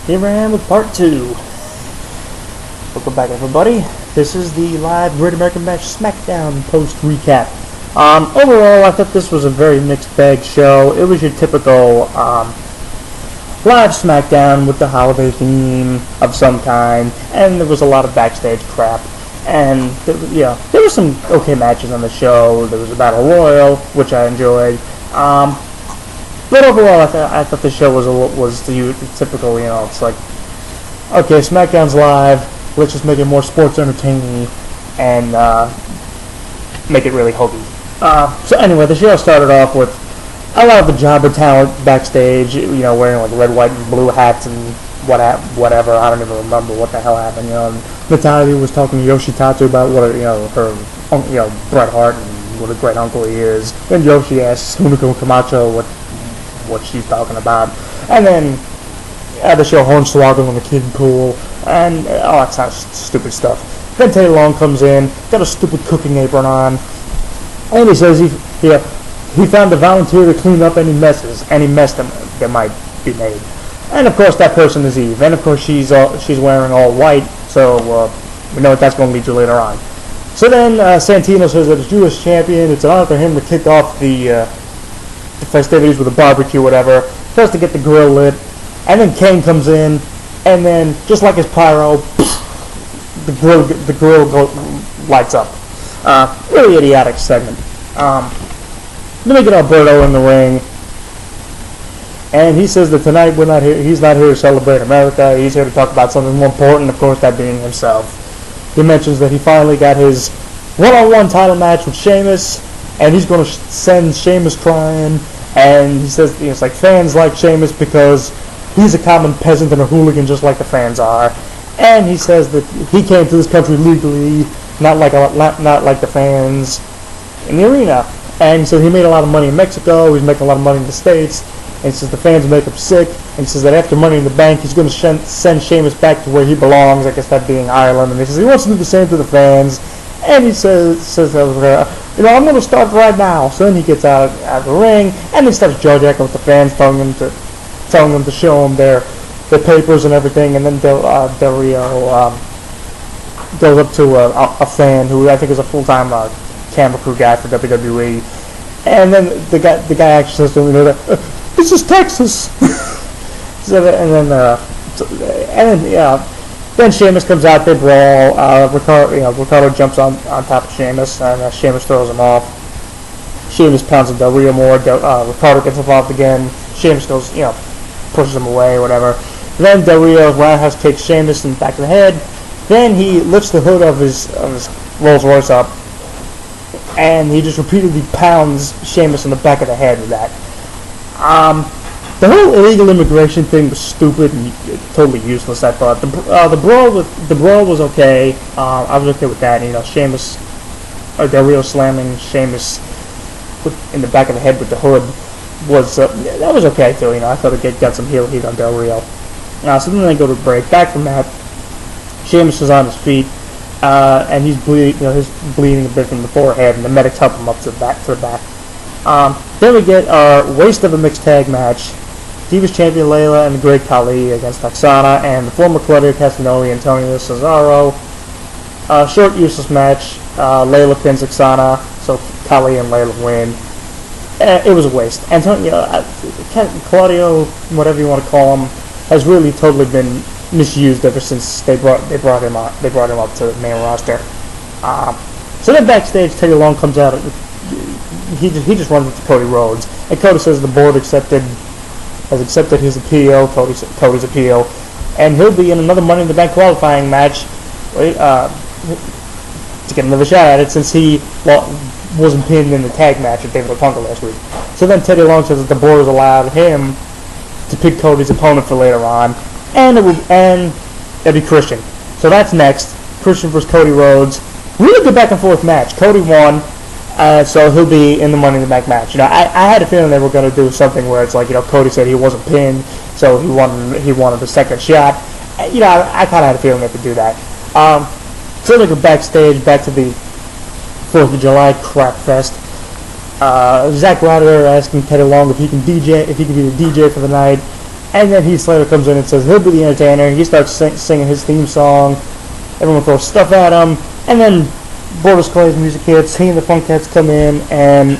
Here I am with part 2. Welcome back, everybody. This is the live Great American Bash Smackdown post recap. Overall, I thought this was a very mixed bag show. It was your typical live Smackdown with the holiday theme of some kind, and there was a lot of backstage crap. And there were some okay matches on the show. There was a battle royal, which I enjoyed. But overall, I thought the show was the typical. It's like, okay, SmackDown's live. Let's just make it more sports entertaining and make it really hokey. So anyway, the show started off with a lot of the jobber talent backstage. Wearing like red, white, and blue hats and whatever. I don't even remember what the hell happened. Natalia was talking to Yoshitatsu about what her Bret Hart and what a great uncle he is. Then Yoshi asks Hunico Camacho what she's talking about, and then the show Hornswoggle on the Kid Cool, and all that kind of stupid stuff. Then Teddy Long comes in, got a stupid cooking apron on, and he says he found a volunteer to clean up any messes, any mess that might be made. And of course that person is Eve, and of course she's wearing all white, so we know what that's going to lead to later on. So then Santino says that as Jewish champion, it's an honor for him to kick off the festivities with a barbecue, whatever. First to get the grill lit, and then Kane comes in, and then just like his pyro, the grill lights up. Really idiotic segment. Then we get Alberto in the ring, and he says that tonight he's not here to celebrate America. He's here to talk about something more important, of course, that being himself. He mentions that he finally got his one-on-one title match with Sheamus, and he's going to send Sheamus crying. And he says it's like fans like Sheamus because he's a common peasant and a hooligan just like the fans are. And he says that he came to this country legally, not like the fans in the arena. And he said he made a lot of money in Mexico. He's making a lot of money in the States. And he says the fans make him sick. And he says that after Money in the Bank, he's going to send Sheamus back to where he belongs. I guess that being Ireland. And he says he wants to do the same to the fans. And he says I'm going to start right now. So then he gets out of the ring, and he starts jaw-jacking with the fans, telling them to show him their papers and everything. And then Del Rio goes up to a fan who I think is a full-time camera crew guy for WWE. And then the guy actually says to him, this is Texas. Then Sheamus comes out, they brawl. Ricardo jumps on top of Sheamus, and Sheamus throws him off. Sheamus pounds Del Rio more. Ricardo gets involved again. Sheamus goes, pushes him away, whatever. Then Del Rio roundhouse kicks Sheamus in the back of the head. Then he lifts the hood of his Rolls Royce up, and he just repeatedly pounds Sheamus in the back of the head with that. The whole illegal immigration thing was stupid and totally useless, I thought. The brawl was okay. I was okay with that. Sheamus, or Del Rio slamming Sheamus in the back of the head with the hood that was okay too. I thought it got some heel heat on Del Rio. So then they go to break. Back from that, Sheamus is on his feet, and he's bleeding. He's bleeding a bit from the forehead, and the medics help him up to the back. Then we get our waste of a mixed tag match. Divas champion Layla and the Great Khali against Oksana and the former Claudio Castagnoli and Antonio Cesaro. Short, useless match. Layla pins Oksana, so Khali and Layla win. It was a waste. Claudio, whatever you want to call him, has really totally been misused ever since they brought him up to the main roster. So then backstage, Teddy Long comes out. He just runs into Cody Rhodes, and Cody says the board has accepted his appeal, Cody's appeal, and he'll be in another Money in the Bank qualifying match to get another shot at it, since he wasn't pinned in the tag match with David Otunga last week. So then Teddy Long says that the board has allowed him to pick Cody's opponent for later on, and it'll be Christian. So that's next. Christian versus Cody Rhodes. Really good back and forth match. Cody won. So he'll be in the Money in the Bank match. I had a feeling they were going to do something where it's like, Cody said he wasn't pinned, so he wanted a second shot. I kind of had a feeling they could do that. So they go backstage, back to the 4th of July crap fest. Zack Ryder asking Teddy Long if he can be the DJ for the night. And then Heath Slater comes in and says he'll be the entertainer. He starts singing his theme song. Everyone throws stuff at him. And then Brodus Clay's music hits. He and the Funkettes come in and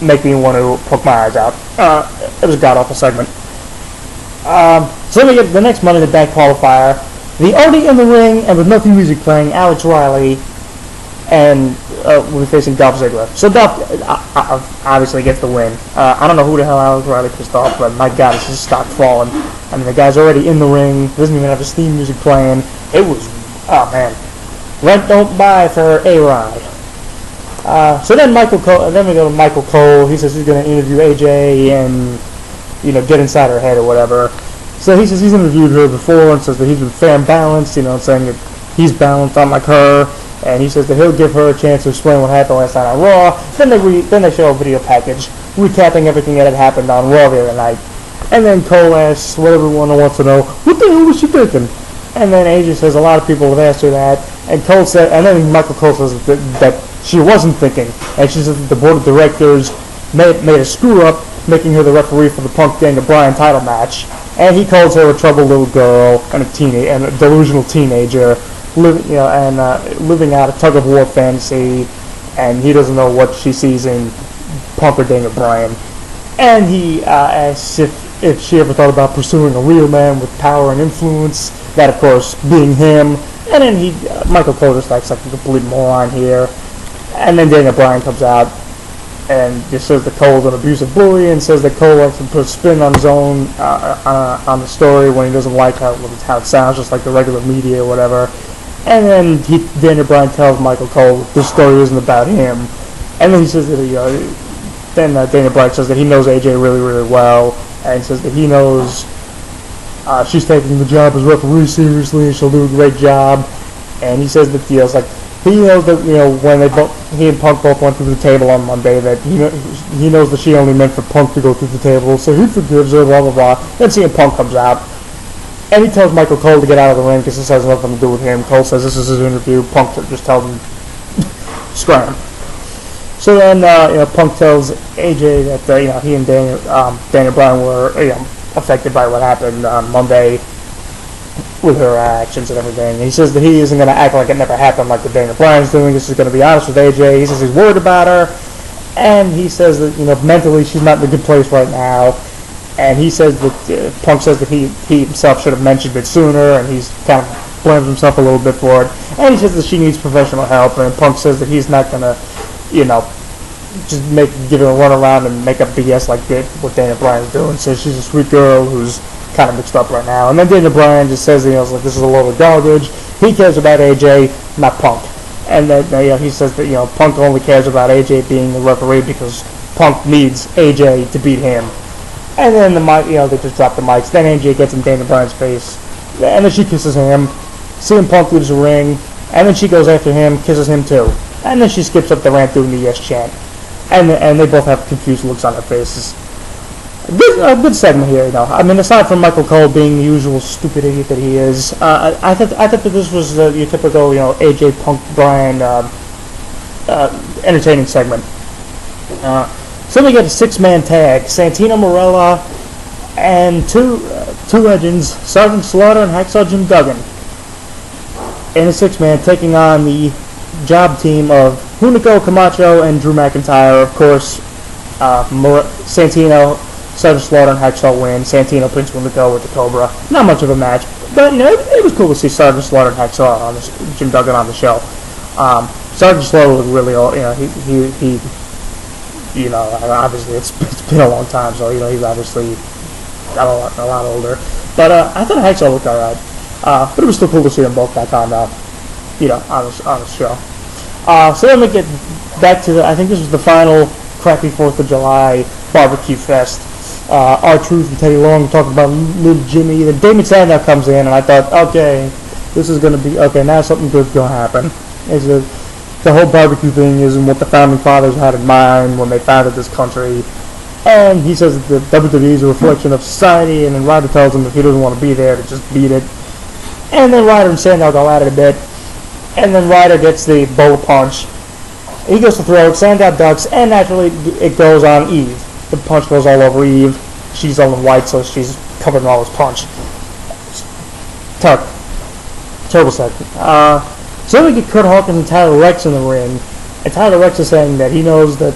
make me want to poke my eyes out. It was a god-awful segment. So then we get the next Monday the Bank qualifier. The already in the ring and with no theme music playing, Alex Riley and we'll be facing Dolph Ziggler. So Dolph obviously gets the win. I don't know who the hell Alex Riley pissed off, but my God, his stock falling. I mean, the guy's already in the ring, doesn't even have his theme music playing. It was, oh man, rent don't buy for A-Rod. So then we go to Michael Cole. He says he's going to interview AJ and, get inside her head or whatever. So he says he's interviewed her before and says that he's been fair and balanced, saying that he's balanced, unlike her. And he says that he'll give her a chance to explain what happened last night on Raw. Then they show a video package recapping everything that had happened on Raw the other night. And then Cole asks what everyone wants to know, what the hell was she thinking? And then AJ says a lot of people have asked her that. And then Michael Cole says that she wasn't thinking. And she says that the board of directors made a screw up, making her the referee for the Punk Daniel Bryan title match. And he calls her a troubled little girl and a delusional teenager. Living out a tug-of-war fantasy, and he doesn't know what she sees in Punk or Daniel Bryan. And he asks if she ever thought about pursuing a real man with power and influence, that of course being him. And then Michael Cole just acts like a complete moron here. And then Daniel Bryan comes out and just says that Cole's an abusive bully and says that Cole likes to put a spin on his own on the story when he doesn't like how it sounds, just like the regular media or whatever. And then Daniel Bryan tells Michael Cole this story isn't about him. And then he says that Daniel Bryan says that he knows AJ really, really well, and says that he knows she's taking the job as referee seriously and she'll do a great job. And he says that he knows that when he and Punk both went through the table on Monday, that he knows that she only meant for Punk to go through the table, so he forgives her, blah blah blah. Then CM Punk comes out. And he tells Michael Cole to get out of the ring because this has nothing to do with him. Cole says this is his interview. Punk just tells him, scram. So then, Punk tells AJ that he and Daniel Bryan were affected by what happened on Monday with her actions and everything. And he says that he isn't going to act like it never happened, like what Daniel Bryan's doing. This is going to be honest with AJ. He says he's worried about her, and he says that mentally she's not in a good place right now. And he says that Punk says that he himself should have mentioned it sooner, and he's kind of blames himself a little bit for it. And he says that she needs professional help, and Punk says that he's not gonna, just give her a run around and make up BS like what Daniel Bryan's doing. Says she's a sweet girl who's kind of mixed up right now. And then Daniel Bryan just says this is a load of garbage. He cares about AJ, not Punk. And then he says that Punk only cares about AJ being the referee because Punk needs AJ to beat him. And then they just drop the mics. Then AJ gets in Daniel Bryan's face, and then she kisses him. CM Punk leaves the ring, and then she goes after him, kisses him too. And then she skips up the ramp doing the yes chant. And they both have confused looks on their faces. A good segment here, I mean, aside from Michael Cole being the usual stupid idiot that he is, I thought that this was your typical AJ Punk Bryan entertaining segment. So we get a six-man tag: Santino Marella and two legends, Sergeant Slaughter and Hacksaw Jim Duggan, in a six-man taking on the job team of Hunico, Camacho, and Drew McIntyre. Of course, Santino, Sergeant Slaughter, and Hacksaw win. Santino pins Hunico with the Cobra. Not much of a match, but it was cool to see Sergeant Slaughter and Hacksaw on Jim Duggan on the show. Sergeant Slaughter was really he obviously it's been a long time, so he's obviously got a lot older. But I thought Hacksaw looked alright. But it was still cool to see them both back on on the show. So then we get back to I think this was the final crappy 4th of July barbecue fest. R-Truth and Teddy Long talking about Little Jimmy. Then Damon Sandow comes in, and I thought, okay, this is going to be okay. Now something good's going to happen. The whole barbecue thing isn't what the founding fathers had in mind when they founded this country. And he says that the WWE is a reflection of society, and then Ryder tells him if he doesn't want to be there, to just beat it. And then Ryder and Sandow go at it a bit. And then Ryder gets the bowl punch. He goes to throw it, Sandow ducks, and naturally it goes on Eve. The punch goes all over Eve. she's all in white, so she's covered in all his punch. Terrible segment. So then we get Kurt Hawkins and Tyler Rex in the ring, and Tyler Rex is saying that he knows that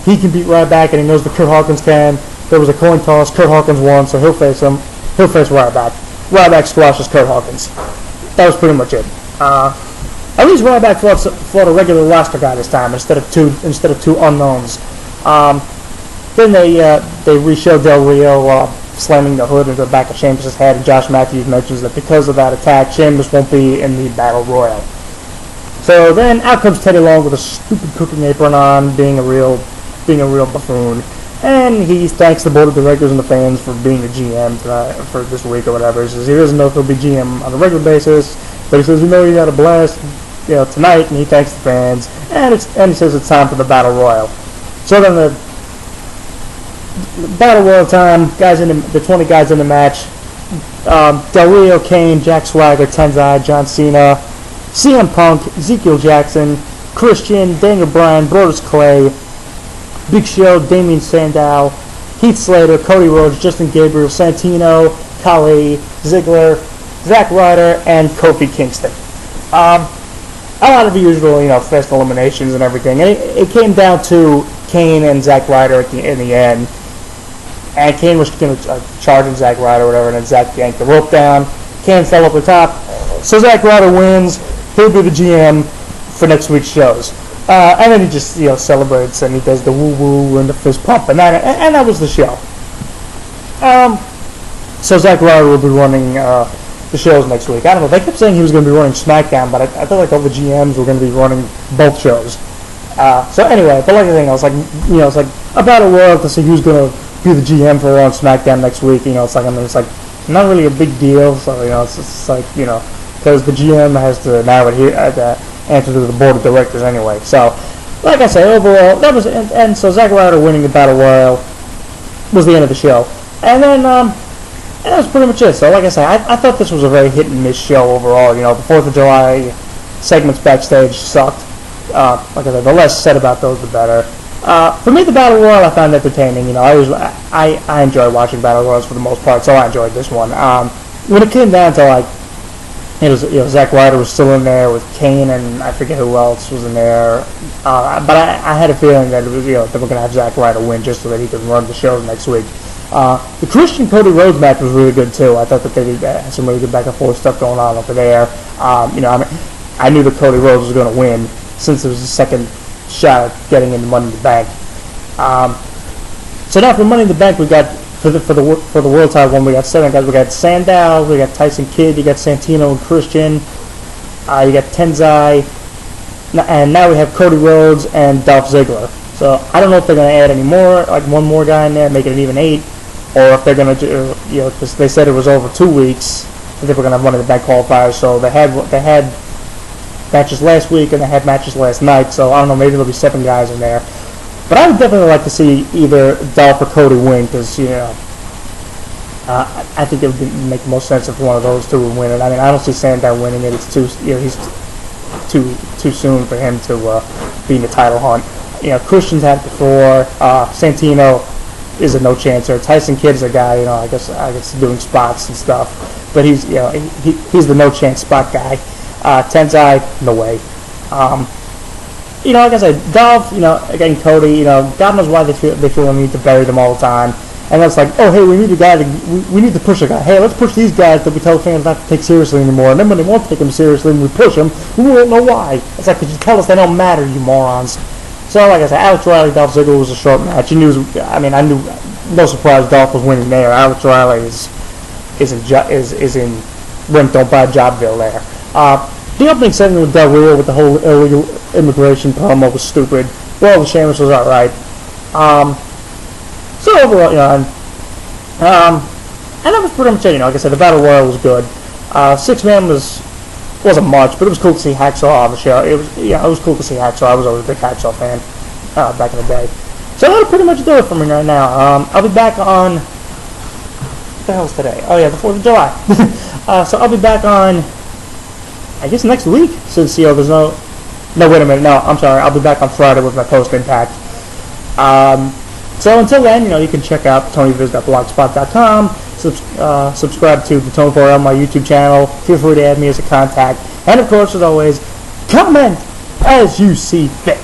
he can beat Ryback, and he knows that Kurt Hawkins can. There was a coin toss. Kurt Hawkins won, so he'll face him. He'll face Ryback. Ryback squashes Kurt Hawkins. That was pretty much it. At least Ryback fought a regular roster guy this time instead of two unknowns. Then they re-showed Del Rio slamming the hood into the back of Sheamus' head, and Josh Matthews mentions that because of that attack, Sheamus won't be in the Battle Royal. So then out comes Teddy Long with a stupid cooking apron on, being a real buffoon. And he thanks the board of directors and the fans for being the GM for this week or whatever. He says he doesn't know if he'll be GM on a regular basis, but he says, we know you got a blast, tonight, and he thanks the fans. And he says it's time for the Battle Royal. So then the Battle Royal time, the 20 guys in the match. Del Rio, Kane, Jack Swagger, Tenzai, John Cena, CM Punk, Ezekiel Jackson, Christian, Daniel Bryan, Brodus Clay, Big Show, Damien Sandow, Heath Slater, Cody Rhodes, Justin Gabriel, Santino, Khali, Ziggler, Zack Ryder, and Kofi Kingston. A lot of the usual, fast eliminations and everything. And it came down to Kane and Zack Ryder in the end. And Kane was going to charge at Zack Ryder or whatever, and then Zack yanked the rope down. Kane fell off the top. So Zack Ryder wins. He'll be the GM for next week's shows. And then he just, celebrates, and he does the woo-woo and the fist pump, and that was the show. So Zack Ryder will be running the shows next week. I don't know, they kept saying he was going to be running Smackdown, but I feel like all the GMs were going to be running both shows. So anyway, but like I think, it's like a battle royal to see who's going to be the GM for on SmackDown next week. It's like not really a big deal. So it's like because the GM has to now answer to the board of directors anyway. So, like I say, overall that was and so Zack Ryder winning the battle royal was the end of the show, and then that was pretty much it. So, like I say, I thought this was a very hit and miss show overall. The 4th of July segments backstage sucked. Like I said, the less said about those, the better. For me, the battle royal I found entertaining. I enjoy watching battle royals for the most part, so I enjoyed this one. When it came down to Zack Ryder was still in there with Kane and I forget who else was in there, but I had a feeling that it was they were going to have Zack Ryder win just so that he could run the shows next week. The Christian Cody Rhodes match was really good too. I thought that they had some really good back and forth stuff going on over there. I knew that Cody Rhodes was going to win since it was the second shot at getting into Money in the Bank. So now for Money in the Bank, we got for the World Title one, we got 7 guys. We got Sandow, we got Tyson Kidd, you got Santino and Christian, you got Tenzai, and now we have Cody Rhodes and Dolph Ziggler. So I don't know if they're going to add any more, like one more guy in there, make it an even 8, or if they're going to do, because they said it was over 2 weeks, I think we're going to have Money in the Bank qualifiers. So they had matches last week and they had matches last night. So I don't know, maybe there'll be 7 guys in there. But I would definitely like to see either Dolph or Cody win, because I think it would make the most sense if one of those two would win it. I mean, I don't see Sandow winning it. It's he's too soon for him to be in the title hunt. Christian's had it before. Santino is a no chancer. Tyson Kidd is a guy, I guess doing spots and stuff, but he's he's the no chance spot guy. Tenzai, no way. Like I said, Dolph, again, Cody, God knows why they feel the need to bury them all the time. And it's like, oh, hey, we need a guy we need to push a guy. Hey, let's push these guys that we tell fans not to take seriously anymore. And then when they won't take them seriously and we push them, we won't know why. It's like, could you tell us they don't matter, you morons? So, like I said, Alex Riley, Dolph Ziggler was a short match. I knew, no surprise Dolph was winning there. Alex Riley is in Rent Don't Buy Jobville there. The opening segment with Del Rio with the whole illegal immigration promo was stupid. Well, the Sheamus was alright. So overall, and that was pretty much it. Like I said, the Battle Royal was good. 6-man wasn't much, but it was cool to see Hacksaw on the show. It was cool to see Hacksaw. I was always a big Hacksaw fan back in the day. So that'll pretty much do it for me right now. I'll be back on. What the hell's today? Oh yeah, the 4th of July. So I'll be back on, I guess, next week, since there's no, wait a minute, no, I'm sorry, I'll be back on Friday with my post-Impact. So until then, you can check out TonyViz.blogspot.com, subscribe to the Tone 4 on my YouTube channel, feel free to add me as a contact, and of course, as always, comment as you see fit.